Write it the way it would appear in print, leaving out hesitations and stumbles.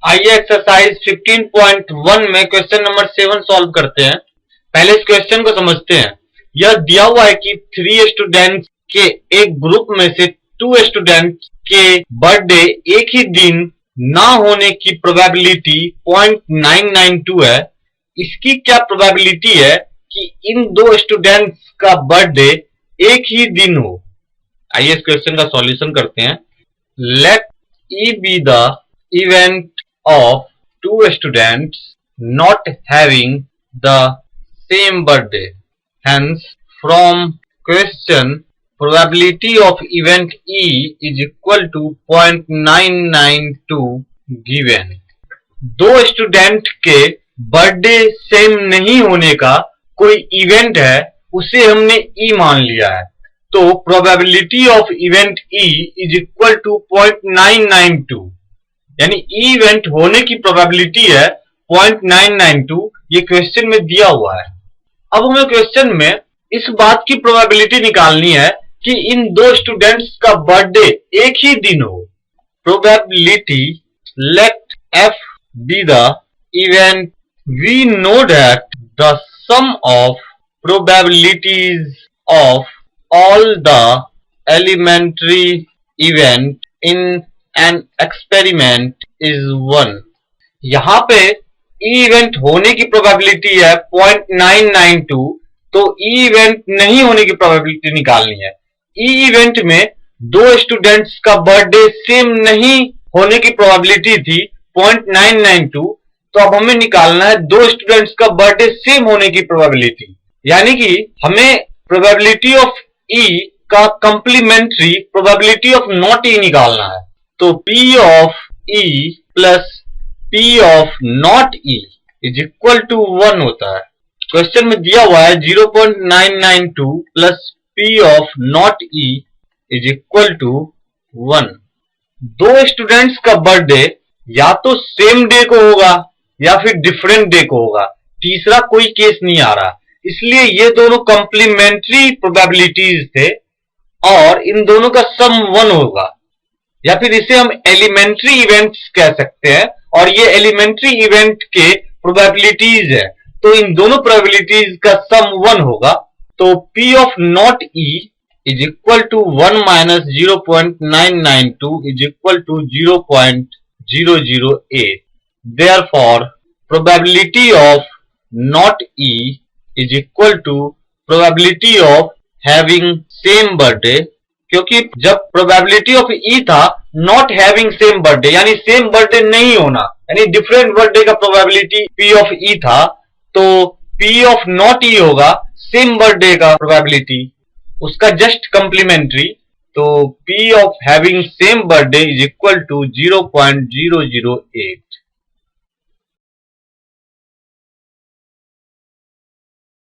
आइए एक्सरसाइज 15.1 में question number 7 solve करते हैं। पहले इस क्वेश्चन को समझते हैं। यह दिया हुआ है कि 3 स्टूडेंट्स के एक ग्रुप में से 2 स्टूडेंट्स के बर्थडे एक ही दिन ना होने की प्रोबेबिलिटी 0.992 है। इसकी क्या प्रोबेबिलिटी है कि इन 2 स्टूडेंट्स का बर्थडे एक ही दिन हो। आइए इस क्वेश्चन का सॉल्यूशन करते हैं। Let E be the event of 2 students not having the same birthday. Hence, from question, probability of event E is equal to 0.992 given. 2 student के बर्थडे सेम नहीं होने का कोई इवेंट है, उसे हमने E मान लिया है। तो probability of event E is equal to 0.992, यानी इवेंट होने की प्रोबेबिलिटी है 0.992। ये क्वेश्चन में दिया हुआ है। अब हमें क्वेश्चन में इस बात की प्रोबेबिलिटी निकालनी है कि इन 2 स्टूडेंट्स का बर्थडे एक ही दिन हो। Probability let F be the event. We know that the sum of probabilities of all the elementary event in an experiment is 1। यहां पे ई इवेंट होने की प्रोबेबिलिटी है 0.992, तो ई इवेंट नहीं होने की प्रोबेबिलिटी निकालनी है। ई इवेंट में 2 स्टूडेंट्स का बर्थडे सेम नहीं होने की प्रोबेबिलिटी थी 0.992, तो अब हमें निकालना है 2 स्टूडेंट्स का बर्थडे सेम होने की प्रोबेबिलिटी, यानी कि हमें प्रोबेबिलिटी ऑफ ई का complementary probability of not E निकालना है। तो P of E plus P of not E is equal to 1 होता है। क्वेश्चन में दिया हुआ है 0.992 plus P of not E is equal to 1। 2 students का बर्थडे या तो सेम डे को होगा या फिर डिफरेंट डे को होगा, तीसरा कोई केस नहीं आ रहा, इसलिए ये दोनों कंप्लीमेंट्री प्रोबेबिलिटीज थे और इन दोनों का सम 1 होगा, या फिर इसे हम एलिमेंट्री इवेंट्स कह सकते हैं और ये एलिमेंट्री इवेंट के प्रोबेबिलिटीज है, तो इन दोनों प्रोबेबिलिटीज का सम 1 होगा। तो P of not E is equal to 1 minus 0.992 is equal to 0.008। Therefore probability of not E is equal to probability of having same birthday, क्योंकि जब प्रोबेबिलिटी ऑफ ई था नॉट हैविंग सेम बर्थडे यानी same birthday नहीं होना, यानी different birthday का probability P of E था, तो पी ऑफ नॉट ई होगा सेम बर्थडे का प्रोबेबिलिटी, उसका जस्ट कंप्लीमेंट्री। तो P of having same birthday is equal to 0.008।